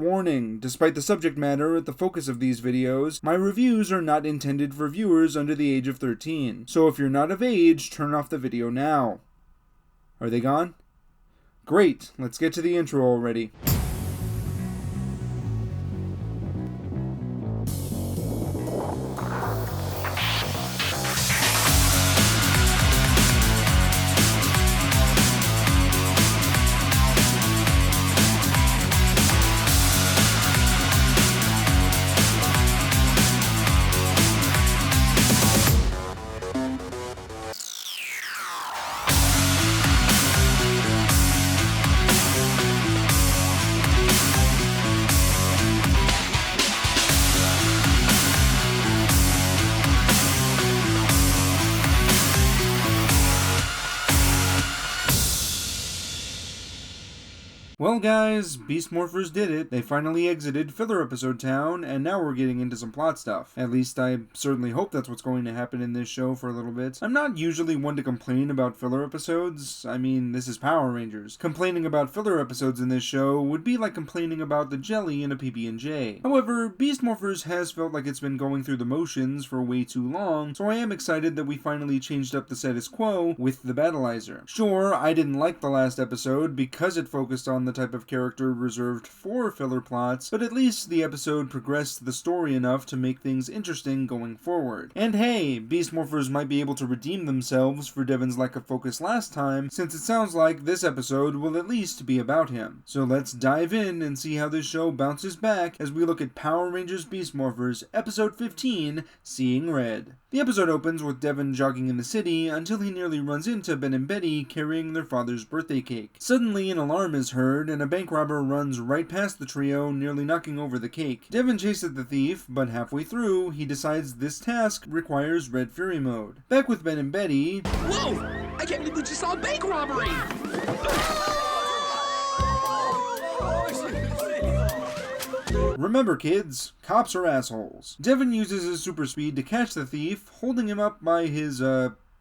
Warning, despite the subject matter at the focus of these videos, my reviews are not intended for viewers under the age of 13, so if you're not of age, turn off the video now. Are they gone? Great, let's get to the intro already. Well guys, Beast Morphers did it. They finally exited filler episode town, and now we're getting into some plot stuff. At least I certainly hope that's what's going to happen in this show for a little bit. I'm not usually one to complain about filler episodes. I mean, this is Power Rangers. Complaining about filler episodes in this show would be like complaining about the jelly in a PB&J. However, Beast Morphers has felt like it's been going through the motions for way too long, so I am excited that we finally changed up the status quo with the Battleizer. Sure, I didn't like the last episode because it focused on the type of character reserved for filler plots, but at least the episode progressed the story enough to make things interesting going forward. And hey, Beast Morphers might be able to redeem themselves for Devin's lack of focus last time, since it sounds like this episode will at least be about him. So let's dive in and see how this show bounces back as we look at Power Rangers Beast Morphers episode 15, Seeing Red. The episode opens with Devin jogging in the city until he nearly runs into Ben and Betty carrying their father's birthday cake. Suddenly an alarm is heard and a bank robber runs right past the trio, nearly knocking over the cake. Devin chases the thief, but halfway through, he decides this task requires Red Fury mode. Back with Ben and Betty... Whoa! I can't believe we just saw a bank robbery! Remember kids, cops are assholes. Devin uses his super speed to catch the thief, holding him up by his,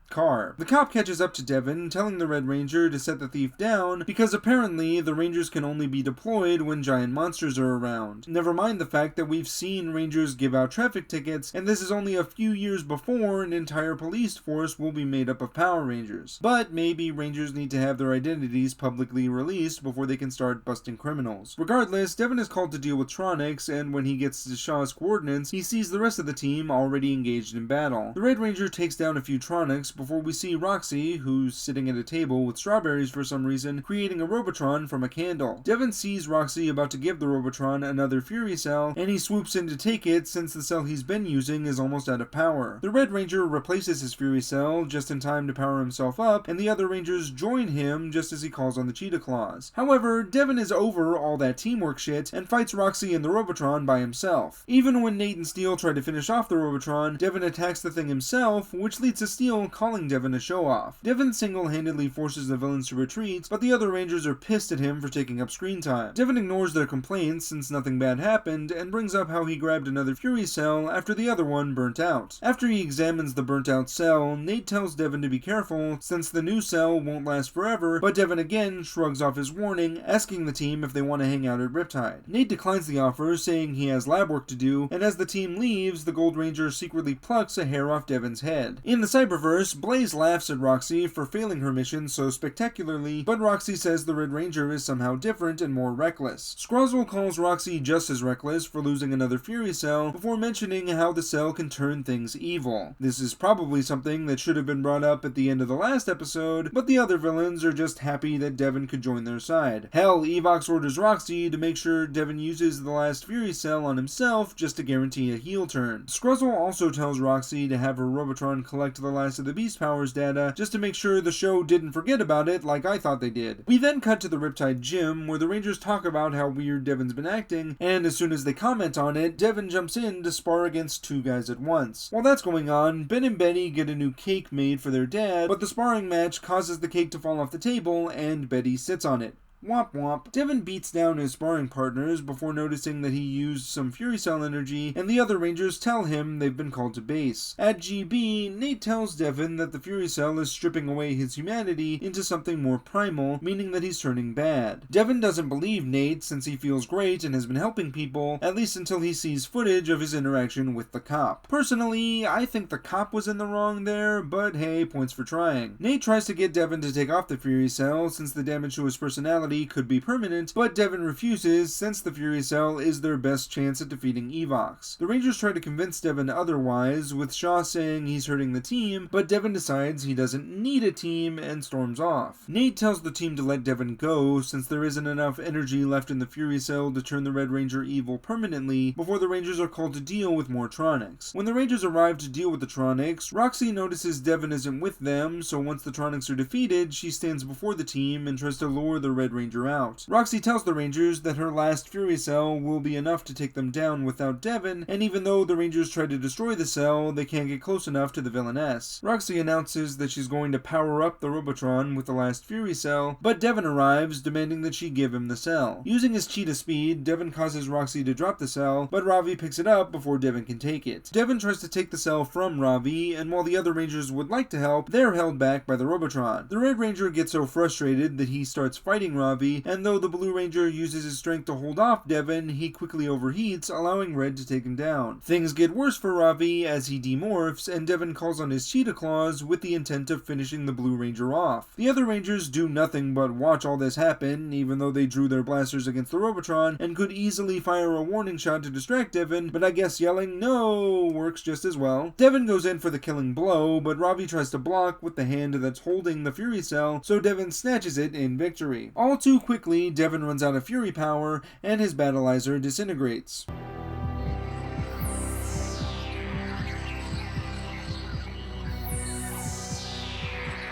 car. The cop catches up to Devin, telling the Red Ranger to set the thief down because apparently the Rangers can only be deployed when giant monsters are around. Never mind the fact that we've seen Rangers give out traffic tickets, and this is only a few years before an entire police force will be made up of Power Rangers. But maybe Rangers need to have their identities publicly released before they can start busting criminals. Regardless, Devin is called to deal with Tronics, and when he gets to Shaw's coordinates, he sees the rest of the team already engaged in battle. The Red Ranger takes down a few Tronics before we see Roxy, who's sitting at a table with strawberries for some reason, creating a Robotron from a candle. Devin sees Roxy about to give the Robotron another Fury Cell, and he swoops in to take it since the cell he's been using is almost out of power. The Red Ranger replaces his Fury Cell just in time to power himself up, and the other Rangers join him just as he calls on the Cheetah Claws. However, Devin is over all that teamwork shit and fights Roxy and the Robotron by himself. Even when Nate and Steel try to finish off the Robotron, Devin attacks the thing himself, which leads to Steel calling Devin a show-off. Devin single-handedly forces the villains to retreat, but the other Rangers are pissed at him for taking up screen time. Devin ignores their complaints since nothing bad happened, and brings up how he grabbed another Fury Cell after the other one burnt out. After he examines the burnt-out cell, Nate tells Devin to be careful since the new cell won't last forever, but Devin again shrugs off his warning, asking the team if they want to hang out at Riptide. Nate declines the offer, saying he has lab work to do, and as the team leaves, the Gold Ranger secretly plucks a hair off Devin's head. In the Cyberverse, Blaze laughs at Roxy for failing her mission so spectacularly, but Roxy says the Red Ranger is somehow different and more reckless. Scrozzle calls Roxy just as reckless for losing another Fury Cell before mentioning how the cell can turn things evil. This is probably something that should have been brought up at the end of the last episode, but the other villains are just happy that Devin could join their side. Hell, Evox orders Roxy to make sure Devin uses the last Fury Cell on himself just to guarantee a heel turn. Scrozzle also tells Roxy to have her Robotron collect the last of the Beast Powers data just to make sure the show didn't forget about it like I thought they did. We then cut to the Riptide gym where the Rangers talk about how weird Devin's been acting, and as soon as they comment on it, Devin jumps in to spar against two guys at once. While that's going on, Ben and Betty get a new cake made for their dad, but the sparring match causes the cake to fall off the table and Betty sits on it. Womp womp. Devin beats down his sparring partners before noticing that he used some Fury Cell energy, and the other Rangers tell him they've been called to base. At GB, Nate tells Devin that the Fury Cell is stripping away his humanity into something more primal, meaning that he's turning bad. Devin doesn't believe Nate since he feels great and has been helping people, at least until he sees footage of his interaction with the cop. Personally, I think the cop was in the wrong there, but hey, points for trying. Nate tries to get Devin to take off the Fury Cell since the damage to his personality could be permanent, but Devin refuses since the Fury Cell is their best chance at defeating Evox. The Rangers try to convince Devin otherwise, with Shaw saying he's hurting the team, but Devin decides he doesn't need a team and storms off. Nate tells the team to let Devin go since there isn't enough energy left in the Fury Cell to turn the Red Ranger evil permanently before the Rangers are called to deal with more Tronics. When the Rangers arrive to deal with the Tronics, Roxy notices Devin isn't with them, so once the Tronics are defeated, she stands before the team and tries to lure the Red Ranger out. Roxy tells the Rangers that her last Fury Cell will be enough to take them down without Devin, and even though the Rangers try to destroy the cell, they can't get close enough to the villainess. Roxy announces that she's going to power up the Robotron with the last Fury Cell, but Devin arrives, demanding that she give him the cell. Using his cheetah speed, Devin causes Roxy to drop the cell, but Ravi picks it up before Devin can take it. Devin tries to take the cell from Ravi, and while the other Rangers would like to help, they're held back by the Robotron. The Red Ranger gets so frustrated that he starts fighting Ravi, and though the Blue Ranger uses his strength to hold off Devin, he quickly overheats, allowing Red to take him down. Things get worse for Ravi as he demorphs, and Devin calls on his cheetah claws with the intent of finishing the Blue Ranger off. The other Rangers do nothing but watch all this happen, even though they drew their blasters against the Robotron and could easily fire a warning shot to distract Devin, but I guess yelling "no" works just as well. Devin goes in for the killing blow, but Ravi tries to block with the hand that's holding the Fury Cell, so Devin snatches it in victory. All too quickly, Devin runs out of Fury power, and his battleizer disintegrates.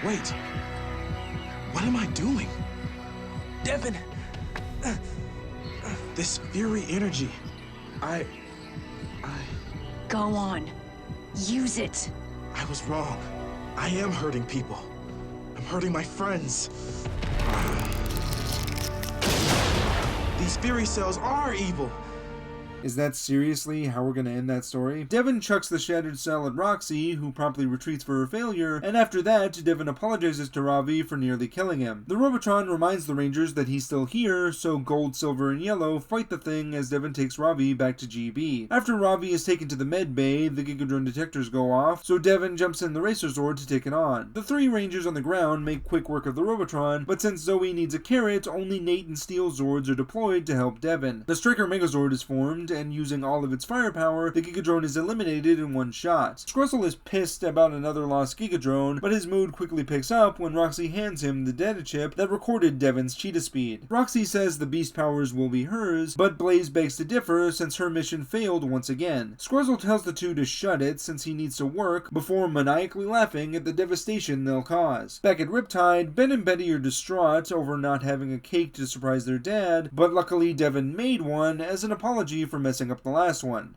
Wait. What am I doing? Devin! This Fury energy. Go on. Use it. I was wrong. I am hurting people. I'm hurting my friends. These Fury cells are evil. Is that seriously how we're gonna end that story? Devin chucks the shattered cell at Roxy, who promptly retreats for her failure, and after that, Devin apologizes to Ravi for nearly killing him. The Robotron reminds the Rangers that he's still here, so Gold, Silver, and Yellow fight the thing as Devin takes Ravi back to GB. After Ravi is taken to the med bay, the Gigadrone detectors go off, so Devin jumps in the Racer Zord to take it on. The three Rangers on the ground make quick work of the Robotron, but since Zoe needs a carrot, only Nate and Steel Zords are deployed to help Devin. The Striker Megazord is formed, and using all of its firepower, the Gigadrone is eliminated in one shot. Scruzzle is pissed about another lost Gigadrone, but his mood quickly picks up when Roxy hands him the data chip that recorded Devin's cheetah speed. Roxy says the beast powers will be hers, but Blaze begs to differ since her mission failed once again. Scruzzle tells the two to shut it since he needs to work, before maniacally laughing at the devastation they'll cause. Back at Riptide, Ben and Betty are distraught over not having a cake to surprise their dad, but luckily Devin made one as an apology for messing up the last one.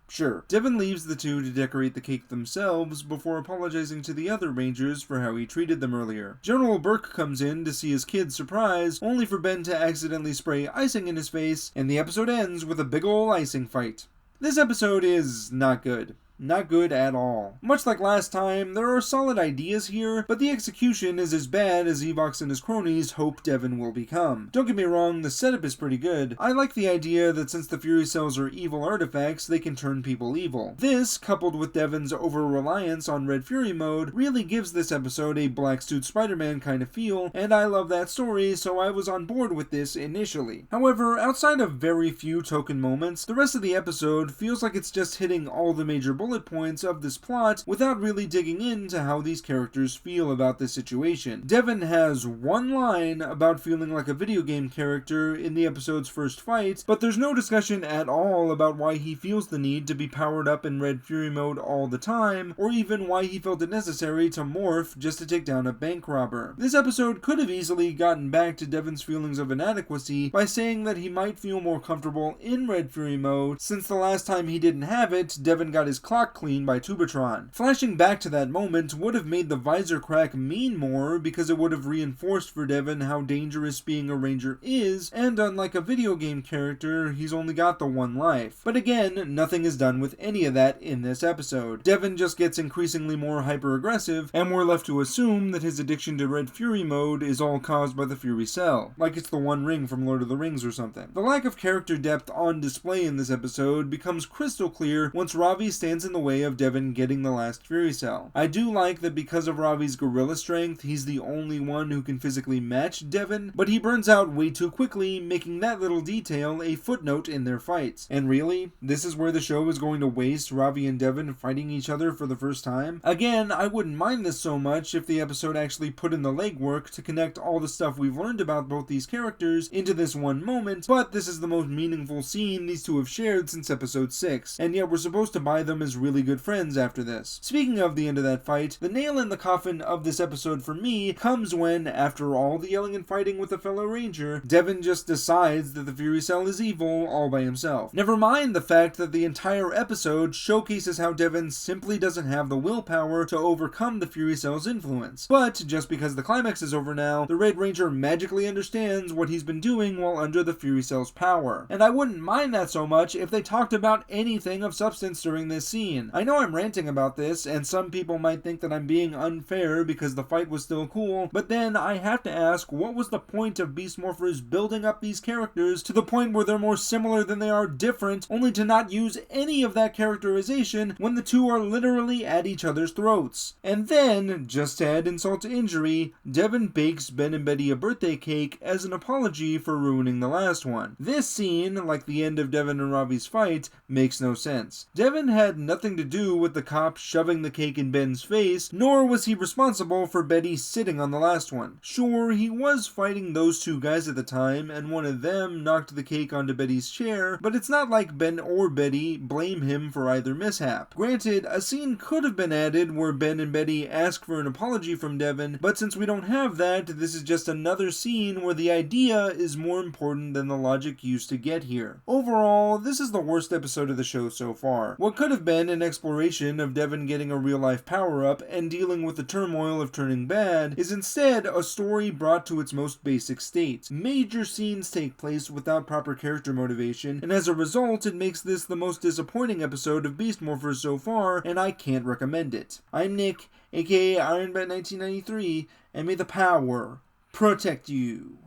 Sure. Devin leaves the two to decorate the cake themselves before apologizing to the other Rangers for how he treated them earlier. General Burke comes in to see his kid's surprise, only for Ben to accidentally spray icing in his face, and the episode ends with a big ol' icing fight. This episode is not good. Not good at all. Much like last time, there are solid ideas here, but the execution is as bad as Evox and his cronies hope Devin will become. Don't get me wrong, the setup is pretty good. I like the idea that since the Fury Cells are evil artifacts, they can turn people evil. This, coupled with Devin's over-reliance on Red Fury mode, really gives this episode a Black Suit Spider-Man kind of feel, and I love that story, so I was on board with this initially. However, outside of very few token moments, the rest of the episode feels like it's just hitting all the major bullet points of this plot without really digging into how these characters feel about this situation. Devin has one line about feeling like a video game character in the episode's first fight, but there's no discussion at all about why he feels the need to be powered up in Red Fury mode all the time, or even why he felt it necessary to morph just to take down a bank robber. This episode could have easily gotten back to Devin's feelings of inadequacy by saying that he might feel more comfortable in Red Fury mode, since the last time he didn't have it, Devin got his clock clock clean by Tubatron. Flashing back to that moment would have made the visor crack mean more because it would have reinforced for Devin how dangerous being a ranger is, and unlike a video game character, he's only got the one life. But again, nothing is done with any of that in this episode. Devin just gets increasingly more hyper-aggressive, and we're left to assume that his addiction to Red Fury mode is all caused by the Fury Cell, like it's the One Ring from Lord of the Rings or something. The lack of character depth on display in this episode becomes crystal clear once Ravi stands in the way of Devin getting the last Fury Cell. I do like that because of Ravi's gorilla strength, he's the only one who can physically match Devin, but he burns out way too quickly, making that little detail a footnote in their fights. And really, this is where the show is going to waste Ravi and Devin fighting each other for the first time? Again, I wouldn't mind this so much if the episode actually put in the legwork to connect all the stuff we've learned about both these characters into this one moment, but this is the most meaningful scene these two have shared since episode 6, and yet we're supposed to buy them as really good friends after this. Speaking of the end of that fight, the nail in the coffin of this episode for me comes when, after all the yelling and fighting with a fellow ranger, Devin just decides that the Fury Cell is evil all by himself. Never mind the fact that the entire episode showcases how Devin simply doesn't have the willpower to overcome the Fury Cell's influence. But just because the climax is over now, the Red Ranger magically understands what he's been doing while under the Fury Cell's power. And I wouldn't mind that so much if they talked about anything of substance during this scene. I know I'm ranting about this, and some people might think that I'm being unfair because the fight was still cool, but then I have to ask, what was the point of Beast Morphers building up these characters to the point where they're more similar than they are different, only to not use any of that characterization when the two are literally at each other's throats? And then, just to add insult to injury, Devin bakes Ben and Betty a birthday cake as an apology for ruining the last one. This scene, like the end of Devin and Ravi's fight, makes no sense. Devin had nothing to do with the cop shoving the cake in Ben's face, nor was he responsible for Betty sitting on the last one. Sure, he was fighting those two guys at the time, and one of them knocked the cake onto Betty's chair, but it's not like Ben or Betty blame him for either mishap. Granted, a scene could have been added where Ben and Betty ask for an apology from Devin, but since we don't have that, this is just another scene where the idea is more important than the logic used to get here. Overall, this is the worst episode of the show so far. What could have been an exploration of Devin getting a real-life power-up and dealing with the turmoil of turning bad is instead a story brought to its most basic state. Major scenes take place without proper character motivation, and as a result, it makes this the most disappointing episode of Beast Morphers so far, and I can't recommend it. I'm Nick, aka IronBat1993, and may the power protect you.